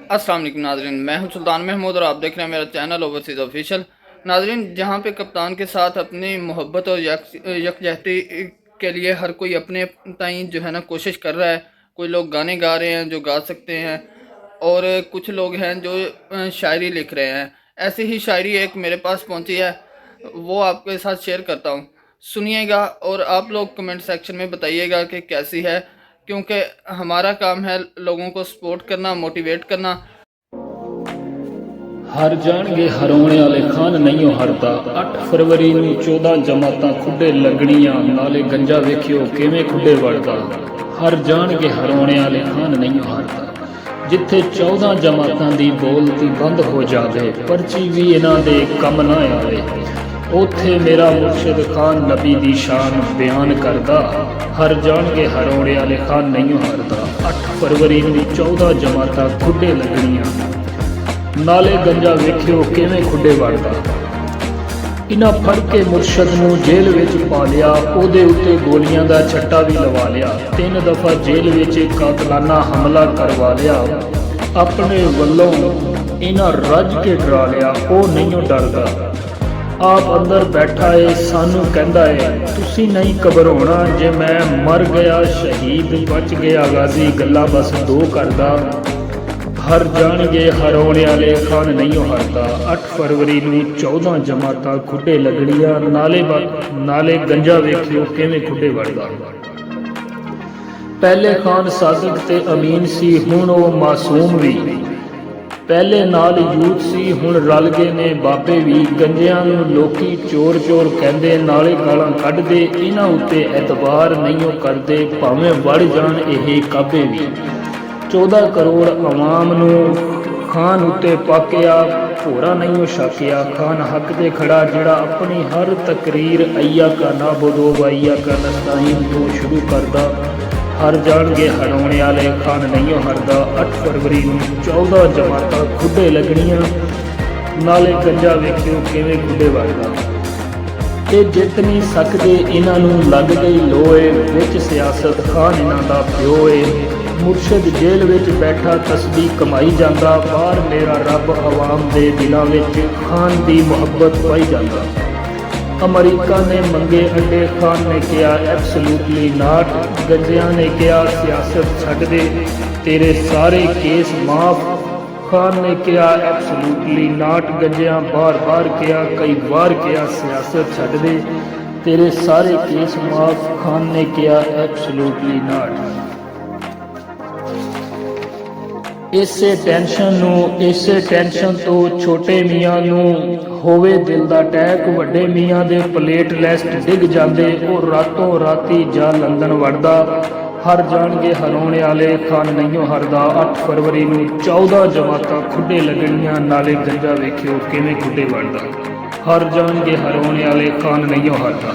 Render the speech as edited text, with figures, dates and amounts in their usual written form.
अस्सलाम वालेकुम नाजरीन, मैं हूं सुल्तान महमूद और आप देख रहे हैं मेरा चैनल ओवरसीज़ ऑफिशियल। नाजरीन, जहां पे कप्तान के साथ अपनी मोहब्बत और यकजहती के लिए हर कोई अपने ताईं जो है ना कोशिश कर रहा है। कोई लोग गाने गा रहे हैं जो गा सकते हैं, और कुछ लोग हैं जो शायरी लिख रहे हैं। ऐसी ही शायरी एक मेरे पास पहुंची है, वो आपके साथ शेयर करता हूँ। सुनिएगा और आप लोग कमेंट सेक्शन में बताइएगा कि कैसी है, क्योंकि हमारा काम है लोगों को सपोर्ट करना, मोटिवेट करना। हर जाणगे हराने वाले खान नहीं हरदा। 8 फरवरी ਨੂੰ 14 जमातां खुडे लगणियां, नाले गंजा वेखियो किवें खुडे वड़दा। हर जाणगे हराने वाले खान नहीं हरदा। जिथे 14 जमातां दी बोलती बंद हो जावे, परची भी इन्हां दे कम ना आवे, ओथे मेरा मुर्शिद खान नबी दी शान बयान करदा। हर जाणगे हराने वाले खान नहीं हरदा। 8 फरवरी ਨੂੰ 14 जमातां खुडे लगणियां, नाले गंजा वेखियो किवें खुडे वड़दा। इन्हां फड़ के मुर्शद नूं जेल विच पा लिया, ओहदे उत्ते गोलियां दा छट्टा भी लवा लिया। 3 दफा जेल विच कातलाना हमला करवा लिया। अपने वल्लों इन्हां रज के डरा लिया, ओह नहीं डरदा। आप अंदर बैठा है सानू कहंदा है तुसी नहीं घबराउणा, जे मैं मर गया शहीद बच गया गाजी, गल्लां बस दो करदा। हर जाणगे हराने वाले खान नहीं हरदा। 8 फरवरी ਨੂੰ 14 जमातां खुडे लगणियां, नाले गंजा वेखियो किवें खुडे वड़दा। पहले खान सादिक ते अमीन सी, हुण ओ मासूम भी। पहले नाल यूथ सी, हुण रल गए ने बाबे भी। गंजियां नूं लोकी चोर चोर कहंदे, नाले गालां कढदे, इन्हां उत्ते एतबार नहीं करदे, भावें वड़ जाण इह काबे भी। 14 करोड़ अवाम नूं खान उत्ते पाकिया, भोरा नहीं छाकिया। खान हक ते खड़ा जिहड़ा अपनी हर तकरीर अय्या का नाबुदो वैया का नस्ताईन तो शुरू करदा। हर जाणगे हराने वाले खान नहीं हरदा। 8 फरवरी ਨੂੰ 14 जमातां खुडे लगणियां, नाले गंजा वेखियो किवें खुडे वड़दा। ये जित नहीं सकते इन्हां नूं लग गई लोए, विच सियासत खान इन्हां दा प्यो है। मुर्शद जेल विच बैठा तस्बीह कमाई जांदा, बाहर मेरा रब अवाम दे दिलां विच खान दी मुहब्बत पाई जांदा। अमरीका ने मंगे अंडे, खान ने कहा एब्सोल्यूटली नॉट। गंजियां ने कहा सियासत छड्ड दे, तेरे सारे केस माफ। खान ने कहा एब्सोल्यूटली नॉट। गंजियां बार बार कहा, कई बार कहा सियासत छड्ड दे, तेरे सारे केस माफ। खान ने कहा एब्सोल्यूटली नॉट। इसे टेंशन तो छोटे मियाँ नूं होवे दिल दा अटैक, वड्डे मियाँ दे प्लेटलैस्ट डिग जांदे, और रातों राती जा लंदन वड़दा। हर जाणगे हराने वाले खान नहीं हरदा। 8 फरवरी ਨੂੰ 14 जमातां खुडे लगणियां, नाले गंजा वेखियो किवें खुडे वड़दा। हर जाणगे हराने वाले खान नहीं हरदा।